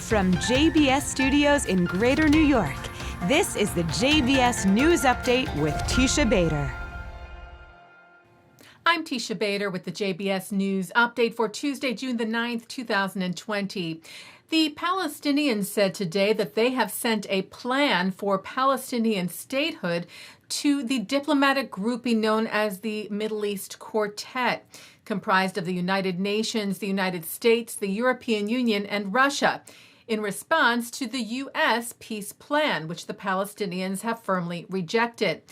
From JBS Studios in Greater New York, this is the JBS News Update with Teisha Bader. I'm Teisha Bader with the JBS News Update for Tuesday, June the 9th, 2020. The Palestinians said today that they have sent a plan for Palestinian statehood to the diplomatic grouping known as the Middle East Quartet, comprised of the United Nations, the United States, the European Union, and Russia, in response to the U.S. peace plan, which the Palestinians have firmly rejected.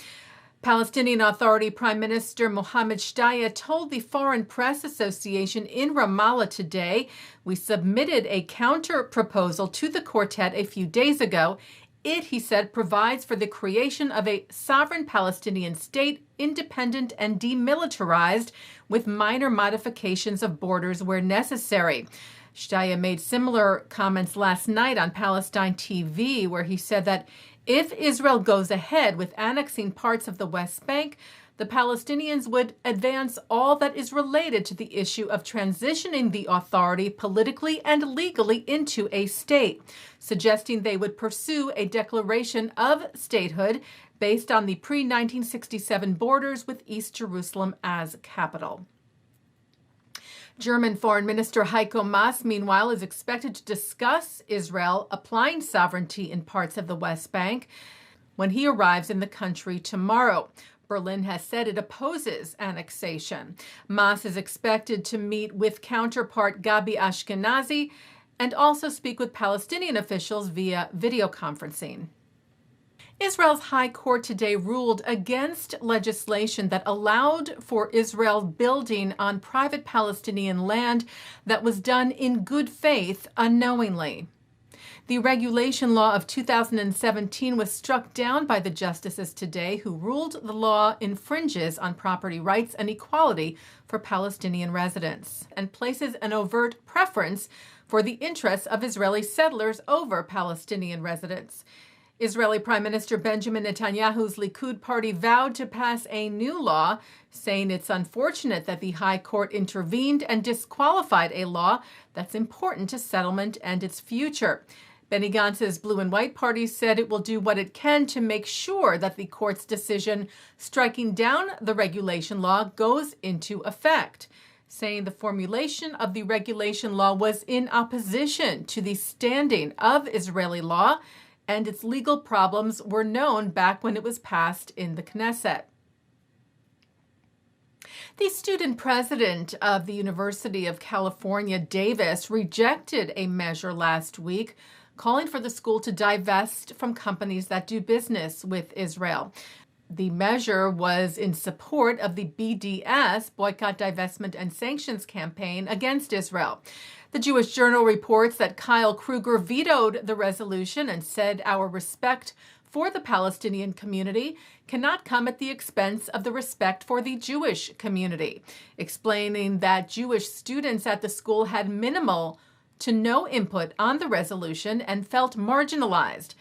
Palestinian Authority Prime Minister Mohammed Shtayyeh told the Foreign Press Association in Ramallah today, "We submitted a counter-proposal to the quartet a few days ago. It," he said, "provides for the creation of a sovereign Palestinian state, independent and demilitarized, with minor modifications of borders where necessary." Shtayyeh made similar comments last night on Palestine TV, where he said that if Israel goes ahead with annexing parts of the West Bank, the Palestinians would advance all that is related to the issue of transitioning the authority politically and legally into a state, suggesting they would pursue a declaration of statehood based on the pre-1967 borders with East Jerusalem as capital. German Foreign Minister Heiko Maas, meanwhile, is expected to discuss Israel applying sovereignty in parts of the West Bank when he arrives in the country tomorrow. Berlin has said it opposes annexation. Maas is expected to meet with counterpart Gabi Ashkenazi and also speak with Palestinian officials via video conferencing. Israel's High Court today ruled against legislation that allowed for Israel building on private Palestinian land that was done in good faith unknowingly. The regulation law of 2017 was struck down by the justices today, who ruled the law infringes on property rights and equality for Palestinian residents and places an overt preference for the interests of Israeli settlers over Palestinian residents. Israeli Prime Minister Benjamin Netanyahu's Likud party vowed to pass a new law, saying it's unfortunate that the High Court intervened and disqualified a law that's important to settlement and its future. Benny Gantz's Blue and White Party said it will do what it can to make sure that the court's decision striking down the regulation law goes into effect, saying the formulation of the regulation law was in opposition to the standing of Israeli law, and its legal problems were known back when it was passed in the Knesset. The student president of the University of California, Davis, rejected a measure last week calling for the school to divest from companies that do business with Israel. The measure was in support of the BDS, Boycott, Divestment, and Sanctions campaign against Israel. The Jewish Journal reports that Kyle Kruger vetoed the resolution and said our respect for the Palestinian community cannot come at the expense of the respect for the Jewish community, explaining that Jewish students at the school had minimal to no input on the resolution and felt marginalized.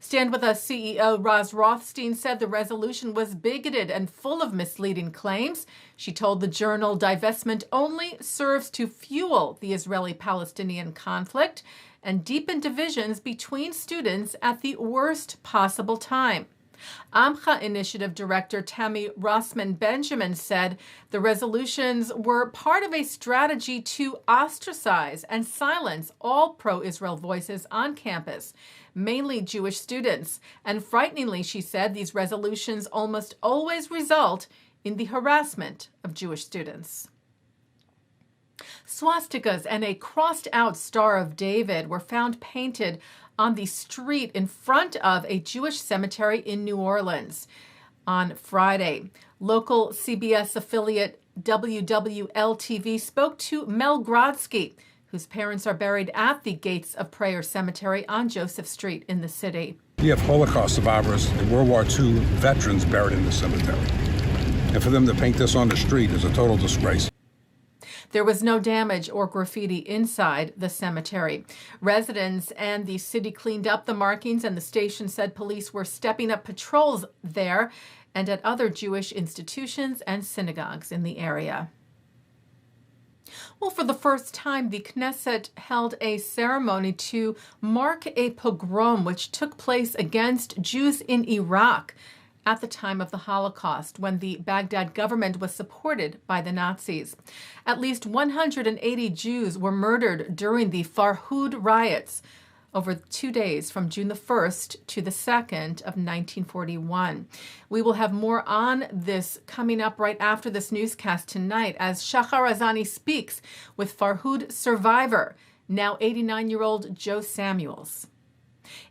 Stand With Us CEO Roz Rothstein said the resolution was bigoted and full of misleading claims. She told the Journal divestment only serves to fuel the Israeli-Palestinian conflict and deepen divisions between students at the worst possible time. Amcha Initiative Director Tammy Rossman Benjamin said the resolutions were part of a strategy to ostracize and silence all pro-Israel voices on campus, mainly Jewish students. And frighteningly, she said, these resolutions almost always result in the harassment of Jewish students. Swastikas and a crossed-out Star of David were found painted on the street in front of a Jewish cemetery in New Orleans on Friday. Local CBS affiliate WWL-TV spoke to Mel Grodsky, whose parents are buried at the Gates of Prayer Cemetery on Joseph Street in the city. You have Holocaust survivors and World War II veterans buried in the cemetery. And for them to paint this on the street is a total disgrace. There was no damage or graffiti inside the cemetery. Residents and the city cleaned up the markings, and the station said police were stepping up patrols there and at other Jewish institutions and synagogues in the area. Well, for the first time, the Knesset held a ceremony to mark a pogrom which took place against Jews in Iraq at the time of the Holocaust, when the Baghdad government was supported by the Nazis. At least 180 Jews were murdered during the Farhud riots over 2 days from June the 1st to the 2nd of 1941. We will have more on this coming up right after this newscast tonight as Shachar Azani speaks with Farhud survivor, now 89-year-old Joe Samuels.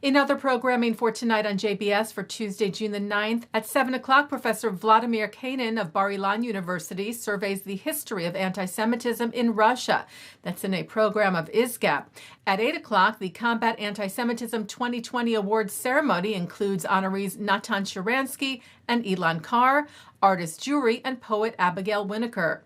In other programming for tonight on JBS for Tuesday, June the 9th, at 7 o'clock, Professor Vladimir Kanin of Bar-Ilan University surveys the history of anti-Semitism in Russia. That's in a program of ISGAP. At 8 o'clock, the Combat Anti-Semitism 2020 Awards ceremony includes honorees Natan Sharansky and Ilan Carr, artist Jury, and poet Abigail Winokur.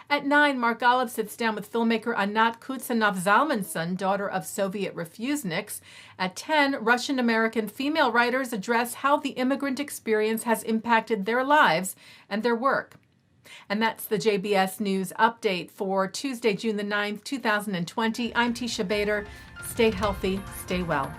At 9, Mark Golub sits down with filmmaker Anat Kuznetsov-Zalmanson, daughter of Soviet refuseniks. At 10, Russian-American female writers address how the immigrant experience has impacted their lives and their work. And that's the JBS News Update for Tuesday, June the 9th, 2020. I'm Teisha Bader. Stay healthy, stay well.